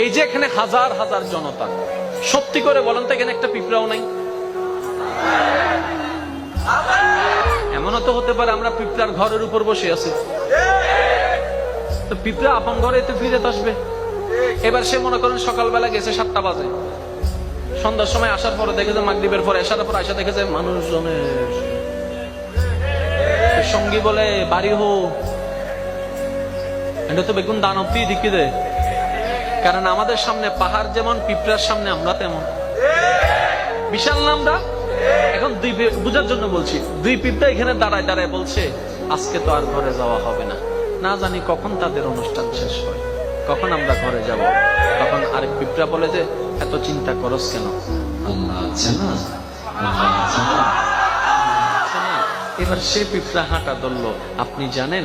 এই যে এখানে হাজার হাজার জনতা, সত্যি করে বলেন তো এখানে একটা পিঁপড়াও নাই? এমনও তো হতে পারে আমরা পিঁপড়ার ঘরের উপর বসে আছি, তো পিঁপড়া আপন ঘরে তো ফিরে আসবে। এবার সে মনে করেন সকালবেলা গেছে 7টা বাজে, সন্ধ্যার সময় আসার পরে দেখে যে মাগরিবের পরে আসার পর আসা দেখে যে মানুষজনের সঙ্গী বলে বাড়ি হো, এটা তো বেগুন দান অব্দি দিকে দেয়। কারণ আমাদের সামনে পাহাড় যেমন, পিঁপড়ার সামনে আমরা তেমন বিশাল না আমরা। এখন দুই বুঝার জন্য বলছি, দুই পিঁপড়া এখানে দাঁড়ায় দাঁড়ায় বলছে আজকে তো আর ঘরে যাওয়া হবে না, না জানি কখন তাদের অনুষ্ঠান শেষ হয়, কখন আমরা ঘরে যাব। তখন আরেক পিঁপড়া বলে যে এত চিন্তা করস কেন, আল্লাহ আছে না, আল্লাহ আছে না। এবার সে পিঁপড়া হাঁটা ধরলো। আপনি জানেন,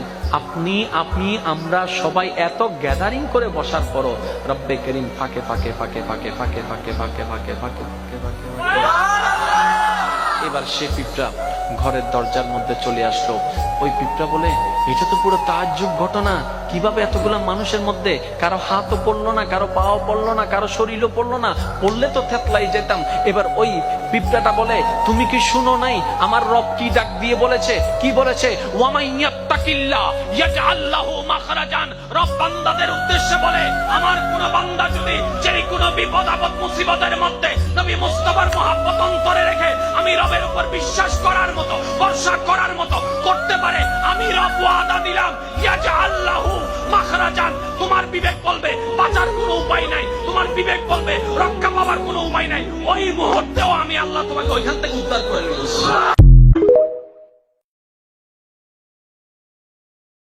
আপনি আমরা সবাই এত গ্যাদারিং করে বসার পরও রব্বে করিম ফাঁকে ফাঁকে ফাঁকে ফাঁকে ফাঁকে ফাঁকে ফাঁকে ফাঁকে ফাঁকে ফাঁকে ফাঁকে। এবার সে পিঁপড়া ঘরের দরজার মধ্যে চলে আসলো। ওই পিঁপড়া বলে এটা তো পুরো তাজ্জুব ঘটনা, কিভাবে এতগুলা মানুষের মধ্যে কারো হাতও পড়লো না, কারো পাও পড়লো না, কারো শরীরও পড়লো না, পড়লে তো থেতলাই যেতাম। এবার ওই পিঁপড়াটা বলে তুমি কি শুনো নাই আমার রব কি ডাক দিয়ে বলেছে? কি বলেছে? ওয়ামাইয়াত্তাকিল্লাহ ইয়াজআল লাহু মাখরাজান। রব বান্দাদের উদ্দেশ্যে বলে আমার কোন বান্দা যদি যেই কোনো বিপদ আপদ মুসিবতের মধ্যে নবী মুস্তাফার মহব্বত অন্তরে রেখে আমি রবের উপর বিশ্বাস করার মতো, ভরসা করার মতো করতে পারে, আমি রব ওয়াদা দিলাম ইয়াজআল লাহু মাখরাজান। তোমার বিবেক বলবে বাঁচার কোনো উপায় নাই, তোমার বিবেক বলবে রক্ষা পাওয়ার কোনো উপায় নাই, ওই মুহূর্তেও আমি আল্লাহ তোমাকে ওইখান থেকে উদ্ধার করে নিব।